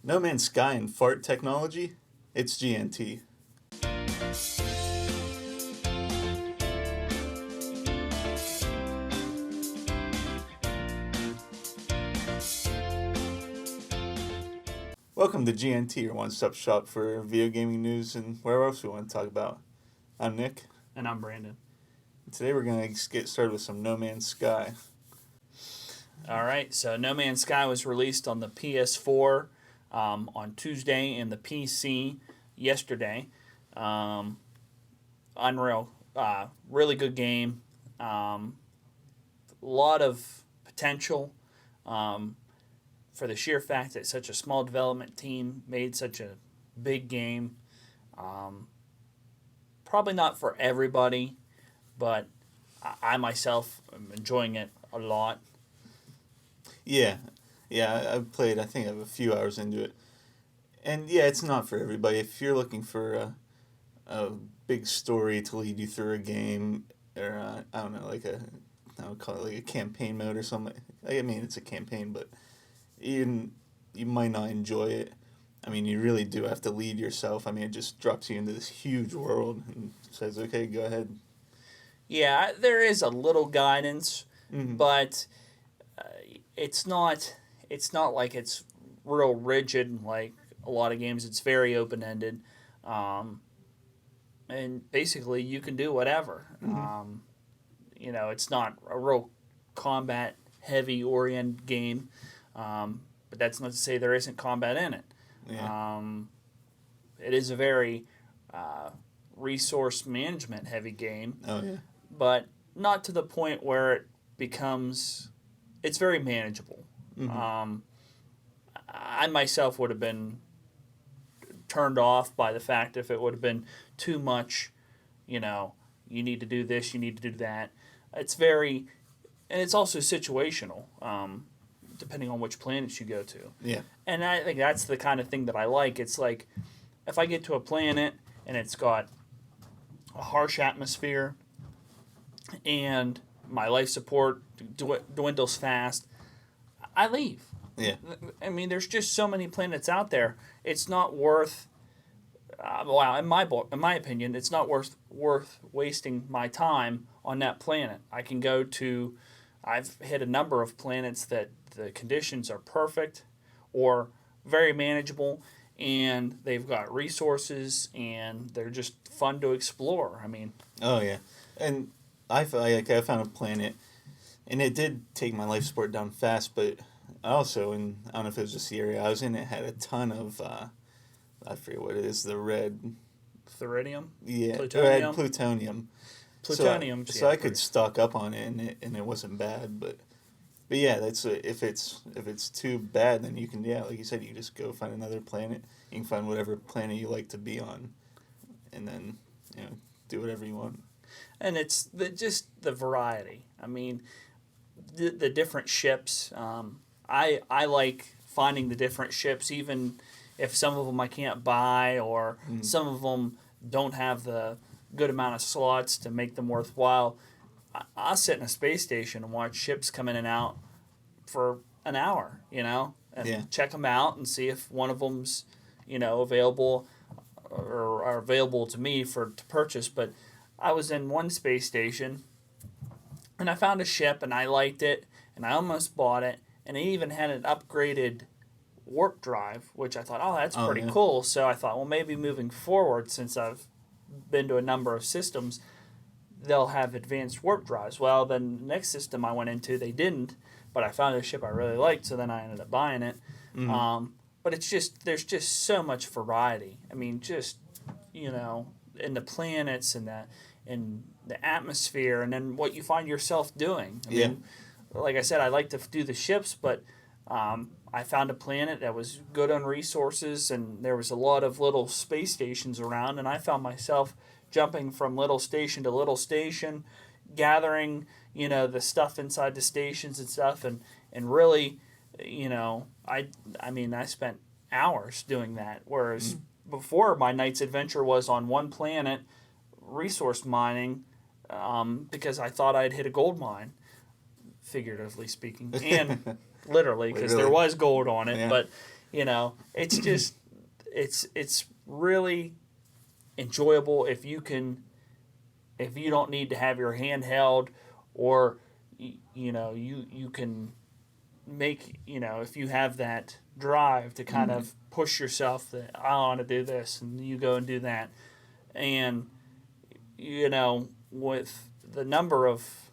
No Man's Sky and fart technology? It's GNT. Welcome to GNT, your one-stop shop for video gaming news and whatever else we want to talk about. I'm Nick. And I'm Brandon. Today we're going to get started with some No Man's Sky. All right, so No Man's Sky was released on the PS4 on Tuesday and the PC yesterday. Unreal. Really good game. Lot of potential for the sheer fact that such a small development team made such a big game. Probably not for everybody, but I myself am enjoying it a lot. Yeah, I've played, I think I have a few hours into it. And yeah, it's not for everybody. If you're looking for a big story to lead you through a game, or I don't know, I would call it like a campaign mode or something. I mean, it's a campaign, but you might not enjoy it. I mean, you really do have to lead yourself. I mean, it just drops you into this huge world and says, okay, go ahead. Yeah, there is a little guidance, but it's not like it's real rigid like a lot of games. It's very open-ended, and basically you can do whatever. It's not a real combat-heavy oriented game, but that's not to say there isn't combat in it. Yeah. It is a very resource management heavy game. Oh, yeah. But not to the point where it becomes... It's very manageable. I myself would have been turned off by the fact if it would have been too much, you need to do this, you need to do that. It's very... And it's also situational, depending on which planets you go to. Yeah. And I think that's the kind of thing that I like. It's like, if I get to a planet and it's got a harsh atmosphere and my life support dwindles fast, I leave. Yeah. I mean, there's just so many planets out there. It's not worth... in my opinion, it's not worth wasting my time on that planet. I can go to... I've hit a number of planets that the conditions are perfect or very manageable, and they've got resources, and they're just fun to explore. I mean... Oh, yeah. And I found a planet, and it did take my life support down fast, but also, and I don't know if it was just the area I was in, it had a ton of, I forget what it is, the red... Thorium? Yeah, Plutonium? It had plutonium. Plutonium. So I could stock up on it, and it wasn't bad, but yeah, that's if it's too bad, then you can, like you said, you just go find another planet. You can find whatever planet you like to be on, and then do whatever you want. And it's just the variety. I mean, the different ships. I like finding the different ships, even if some of them I can't buy, or some of them don't have the good amount of slots to make them worthwhile. I'll sit in a space station and watch ships come in and out for an hour, and check them out and see if one of them's, available or are available to me to purchase. But I was in one space station and I found a ship and I liked it and I almost bought it, and it even had an upgraded warp drive, which I thought, that's pretty cool. So I thought, well, maybe moving forward, since I've been to a number of systems, they'll have advanced warp drives. Well, then the next system I went into, they didn't, but I found a ship I really liked, so then I ended up buying it. But there's just so much variety. I mean, in the planets and the atmosphere, and then what you find yourself doing. I mean, like I said, I like to do the ships, but I found a planet that was good on resources, and there was a lot of little space stations around, and I found myself jumping from little station to little station, gathering, the stuff inside the stations and stuff, and really, I spent hours doing that, whereas before, my night's adventure was on one planet, resource mining, because I thought I'd hit a gold mine, figuratively speaking, and literally, because there was gold on it. Yeah. But, It's just it's really enjoyable if you don't need to have your hand held, or you can make, if you have that drive to kind of push yourself that I want to do this, and you go and do that. And with the number of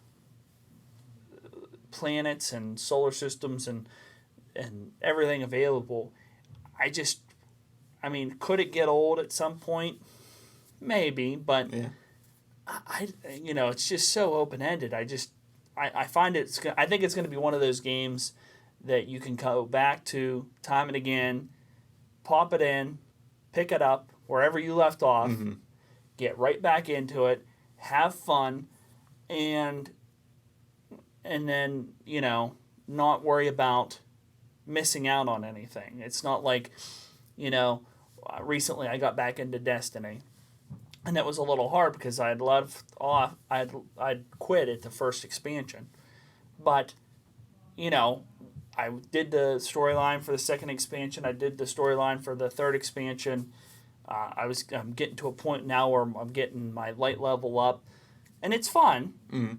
planets and solar systems and everything available, I mean, could it get old at some point? Maybe, but Yeah. it's just so open ended. I find I think it's going to be one of those games that you can go back to time and again, pop it in, pick it up wherever you left off, get right back into it, have fun, and then not worry about missing out on anything. It's not like recently I got back into Destiny, and that was a little hard because I had left off. I'd quit at the first expansion, but I did the storyline for the second expansion. I did the storyline for the third expansion. I'm getting to a point now where I'm getting my light level up, and it's fun,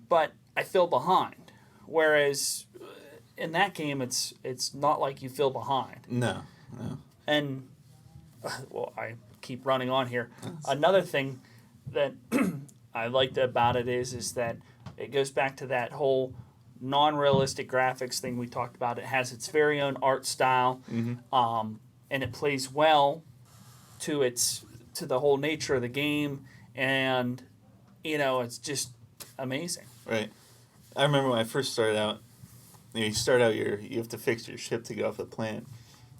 but I feel behind. Whereas in that game, it's not like you feel behind. No. And well, I keep running on here. Another thing that I liked about it is that it goes back to that whole non-realistic graphics thing we talked about. It has its very own art style, and it plays well to the whole nature of the game, and it's just amazing. Right. I remember when I first started out. You start out you have to fix your ship to get off the planet.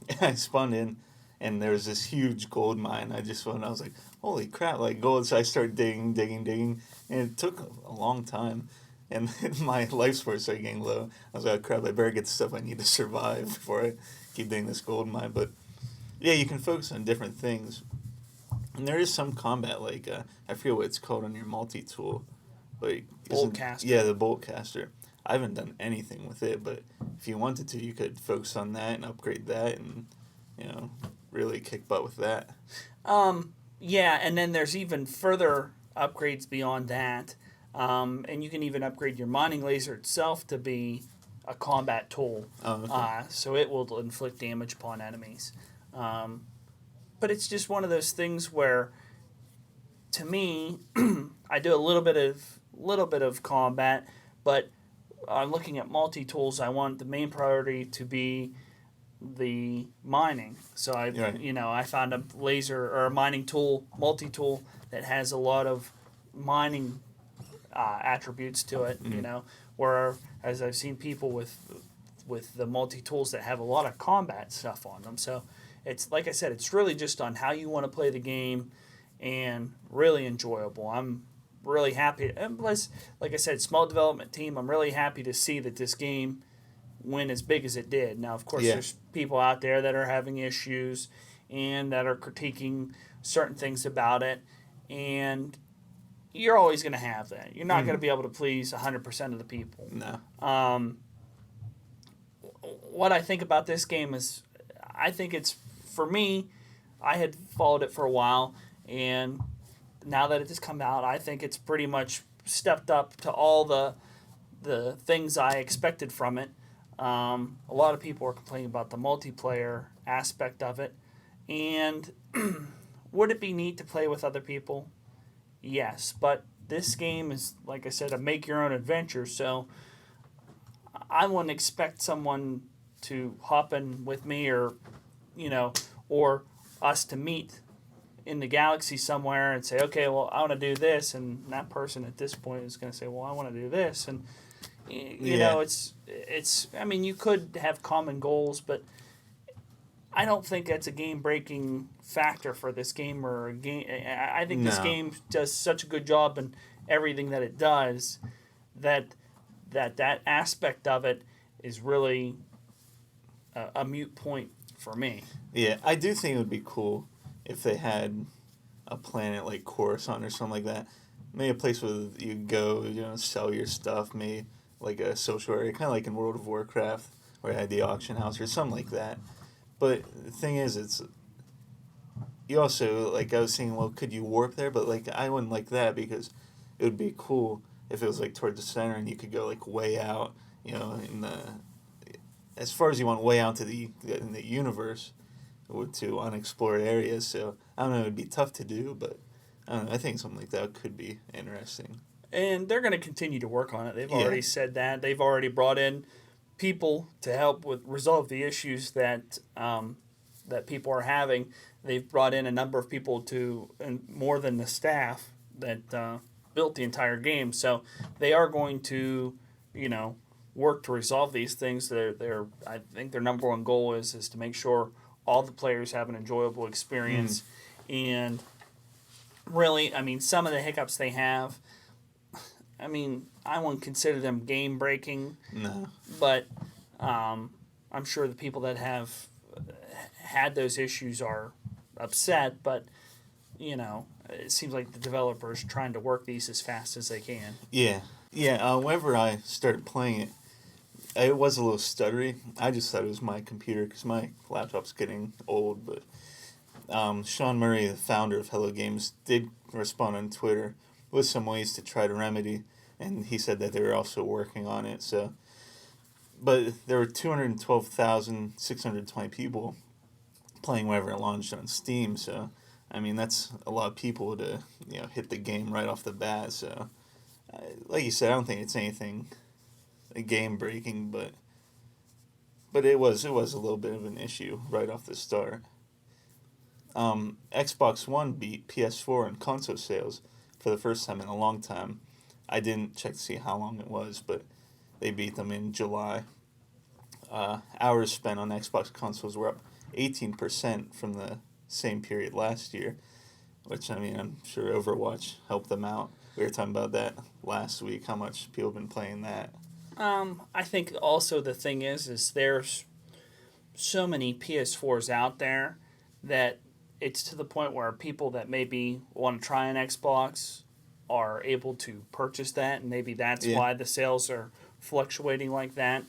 And I spawned in, and there was this huge gold mine. I was like, holy crap, like gold. So I started digging, and it took a long time. And my life support started getting low. I was like, oh, crap, I better get the stuff I need to survive before I keep digging this gold mine. But yeah, you can focus on different things. And there is some combat, like, I forget what it's called on your multi-tool. Like, Boltcaster. Yeah, the boltcaster. I haven't done anything with it, but if you wanted to, you could focus on that and upgrade that and, really kick butt with that. Yeah, and then there's even further upgrades beyond that. And you can even upgrade your mining laser itself to be a combat tool. Oh, okay. So it will inflict damage upon enemies. But it's just one of those things where, to me, I do a little bit of combat, but I'm looking at multi-tools. I want the main priority to be the mining. So I found a laser or a mining tool, multi-tool, that has a lot of mining attributes to it. Whereas I've seen people with the multi-tools that have a lot of combat stuff on them. So it's, like I said, it's really just on how you want to play the game, and really enjoyable. I'm really happy. And plus, like I said, small development team, I'm really happy to see that this game went as big as it did. Now, of course, there's people out there that are having issues and that are critiquing certain things about it, and you're always going to have that. You're not going to be able to please 100% of the people. No. What I think about this game is, I think it's, for me, I had followed it for a while, and now that it has come out, I think it's pretty much stepped up to all the things I expected from it. A lot of people are complaining about the multiplayer aspect of it. And would it be neat to play with other people? Yes. But this game is, like I said, a make-your-own adventure. So I wouldn't expect someone to hop in with me, or us to meet in the galaxy somewhere and say, okay, well, I want to do this, and that person at this point is going to say, well, I want to do this, and it's. I mean, you could have common goals, but I don't think that's a game-breaking factor for this game, or a game. I think this game does such a good job in everything that it does, that aspect of it is really a moot point for me. Yeah, I do think it would be cool if they had a planet like Coruscant or something like that. Maybe a place where you go, sell your stuff, maybe like a social area, kind of like in World of Warcraft, where you had the auction house or something like that. But the thing is, it's you also like I was saying, well, could you warp there? But like I wouldn't like that because it would be cool if it was like towards the center and you could go like way out, in the as far as you want way out to the in the universe, or to unexplored areas. So I don't know, it'd be tough to do, but I don't know. I think something like that could be interesting. And they're going to continue to work on it. They've Yeah, already said that. They've already brought in people to help with resolve the issues that people are having. They've brought in a number of people to, and more than the staff that built the entire game. So they are going to, you know, work to resolve these things. I think their number one goal is to make sure all the players have an enjoyable experience. And really, I mean, some of the hiccups they have, I mean, I wouldn't consider them game breaking, no, but I'm sure the people that have had those issues are upset. But it seems like the developers trying to work these as fast as they can. yeah, yeah. Whenever I started playing it, it was a little stuttery. I just thought it was my computer because my laptop's getting old. But Sean Murray, the founder of Hello Games, did respond on Twitter with some ways to try to remedy, and he said that they were also working on it. So, but there were 212,620 people playing whenever it launched on Steam. So, I mean that's a lot of people to hit the game right off the bat. So, like you said, I don't think it's anything game breaking, but it was a little bit of an issue right off the start. Xbox One beat PS4 in console sales for the first time in a long time. I didn't check to see how long it was, but they beat them in July. Hours spent on Xbox consoles were up 18% from the same period last year, which, I mean, I'm sure Overwatch helped them out. We were talking about that last week, how much people have been playing that. I think also the thing is there's so many PS4s out there that it's to the point where people that maybe want to try an Xbox are able to purchase that, and maybe that's Yeah. why the sales are fluctuating like that.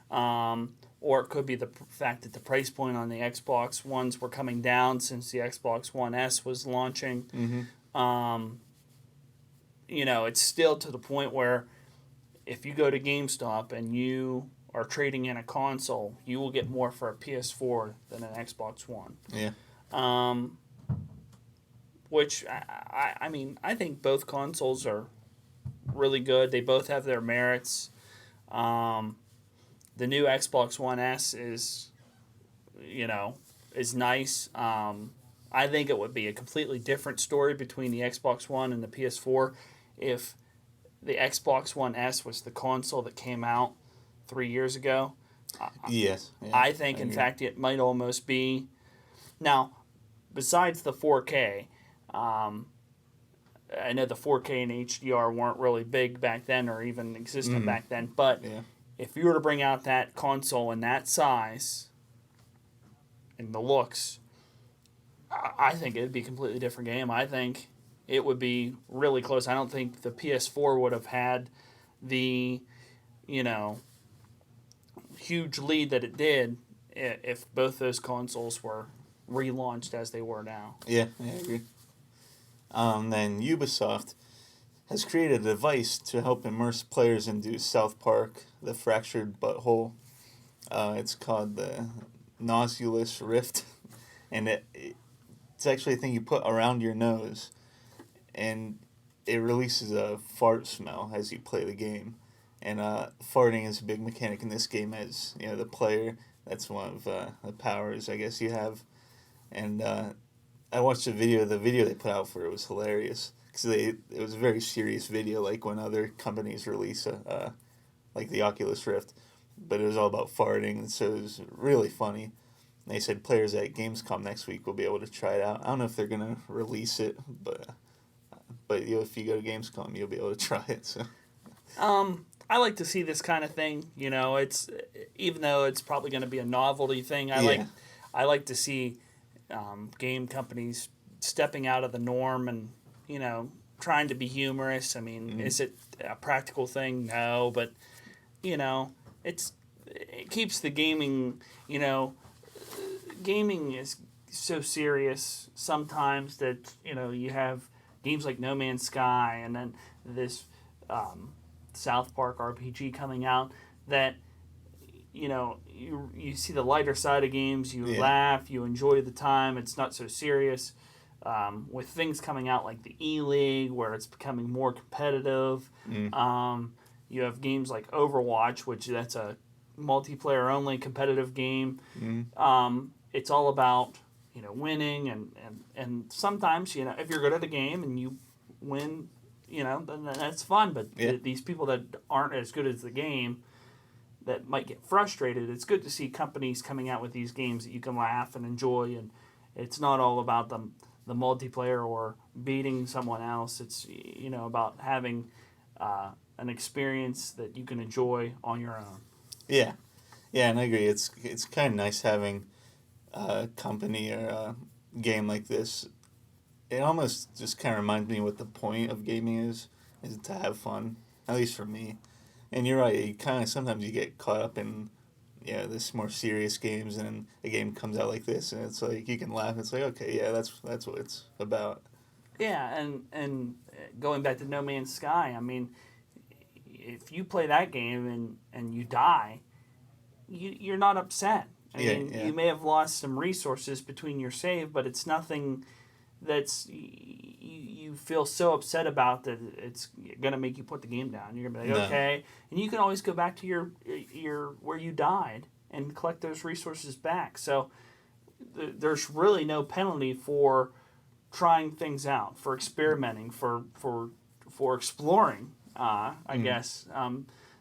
Or it could be the fact that the price point on the Xbox Ones were coming down since the Xbox One S was launching. Mm-hmm. It's still to the point where if you go to GameStop and you are trading in a console, you will get more for a PS4 than an Xbox One. Yeah. Which I mean, I think both consoles are really good. They both have their merits. The new Xbox One S is nice. I think it would be a completely different story between the Xbox One and the PS4 if the Xbox One S was the console that came out 3 years ago. Yes. Yeah, I think, in agree. fact, it might almost be. Now, besides the 4K, I know the 4K and HDR weren't really big back then or even existent back then, but Yeah. if you were to bring out that console in that size and the looks, I think it would be a completely different game. I think it would be really close. I don't think the PS4 would have had the, huge lead that it did if both those consoles were relaunched as they were now. Yeah, I agree. Then Ubisoft has created a device to help immerse players into South Park, The Fractured Butthole. It's called the Nauseous Rift, and it's actually a thing you put around your nose, and it releases a fart smell as you play the game. And farting is a big mechanic in this game as, the player. That's one of the powers, I guess, you have. And I watched the video they put out for it was hilarious. Because it was a very serious video, like when other companies release like the Oculus Rift. But it was all about farting, and so it was really funny. And they said players at Gamescom next week will be able to try it out. I don't know if they're going to release it, but if you go to Gamescom, you'll be able to try it. So. I like to see this kind of thing. It's even though it's probably going to be a novelty thing. I like to see game companies stepping out of the norm and trying to be humorous. I mean, is it a practical thing? No, but it keeps the gaming gaming is so serious sometimes that you have games like No Man's Sky and then this South Park RPG coming out that you see the lighter side of games, you laugh, you enjoy the time, it's not so serious. With things coming out like the E-League where it's becoming more competitive, you have games like Overwatch, which that's a multiplayer only competitive game. It's all about winning and sometimes if you're good at the game and you win, then that's fun. But these people that aren't as good as the game that might get frustrated, it's good to see companies coming out with these games that you can laugh and enjoy, and it's not all about the multiplayer or beating someone else. It's about having an experience that you can enjoy on your own. Yeah, and I agree. It's kind of nice having a company or a game like this. It almost just kind of reminds me what the point of gaming is to have fun, at least for me. And you're right. You kind of sometimes you get caught up in this more serious games, and a game comes out like this, and it's like you can laugh. It's like, okay, yeah, that's what it's about. Yeah, and going back to No Man's Sky, I mean, if you play that game and you die, you're not upset. I mean, you may have lost some resources between your save, but it's nothing that's you feel so upset about that it's going to make you put the game down. You're going to be like, okay. And you can always go back to your where you died and collect those resources back. So there's really no penalty for trying things out, for experimenting, for exploring, I guess.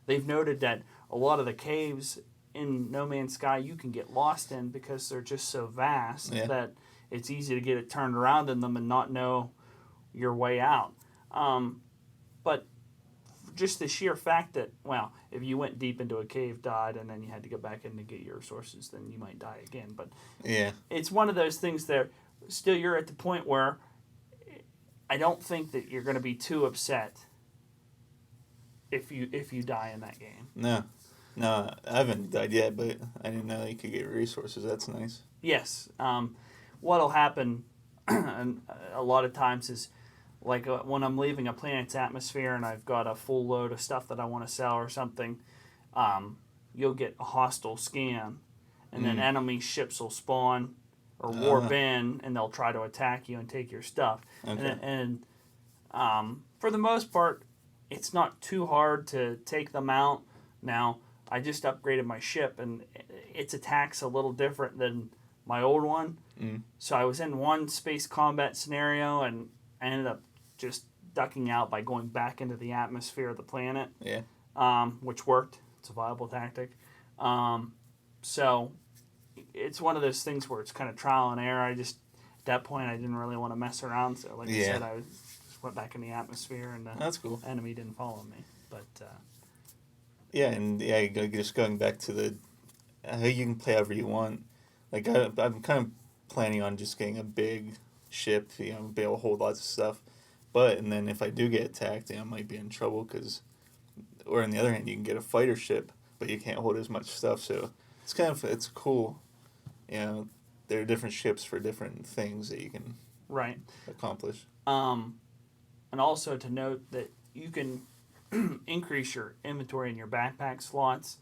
They've noted that a lot of the caves in No Man's Sky you can get lost in because they're just so vast that it's easy to get it turned around in them and not know your way out. But just the sheer fact that, well, if you went deep into a cave, died, and then you had to go back in to get your resources, then you might die again. But it's one of those things that still you're at the point where I don't think that you're going to be too upset if you die in that game. No, I haven't died yet, but I didn't know you could get resources. That's nice. Yes. What'll happen a lot of times is like when I'm leaving a planet's atmosphere and I've got a full load of stuff that I want to sell or something, you'll get a hostile scan, and then enemy ships will spawn or warp in, and they'll try to attack you and take your stuff. Okay. And for the most part, it's not too hard to take them out. Now, I just upgraded my ship, and its attack's a little different than my old one. So I was in one space combat scenario, and I ended up just ducking out by going back into the atmosphere of the planet, which worked. It's a viable tactic. So it's one of those things where it's kind of trial and error. At that point, I didn't really want to mess around. So like I said, I just went back in the atmosphere, and that's cool. Enemy didn't follow me. But just going back to how you can play however you want. Like I'm kind of planning on just getting a big ship, be able to hold lots of stuff. And then if I do get attacked, I might be in trouble or on the other hand, you can get a fighter ship, but you can't hold as much stuff. So it's cool. There are different ships for different things that you can accomplish. And also to note that you can increase your inventory in your backpack slots.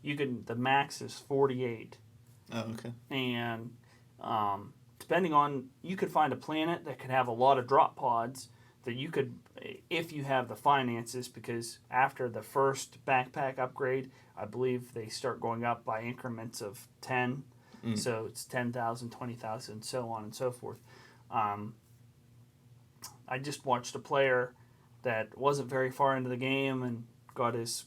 The max is 48. Oh, okay. And depending on, you could find a planet that could have a lot of drop pods that you could, if you have the finances, because after the first backpack upgrade, I believe they start going up by increments of 10. So it's 10,000, 20,000, so on and so forth. I just watched a player that wasn't very far into the game and got his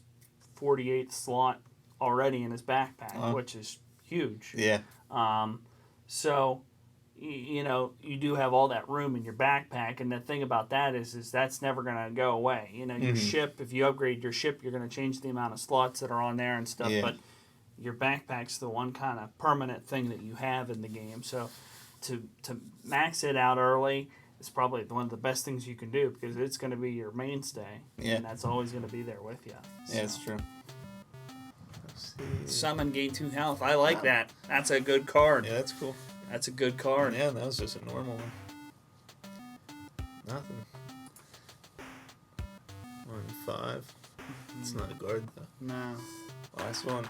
48th slot already in his backpack, which is huge. Yeah. So, you do have all that room in your backpack, and the thing about that is that's never going to go away. Your ship, if you upgrade your ship, you're going to change the amount of slots that are on there and stuff, but your backpack's the one kind of permanent thing that you have in the game. So to max it out early is probably one of the best things you can do, because it's going to be your mainstay, and that's always going to be there with you. So. Yeah, it's true. Summon Gain 2 Health. I like that. That's a good card. Yeah, that's cool. That's a good card. Yeah, that was just a normal one. Nothing. 1, 5. It's not a guard though. No. Last one.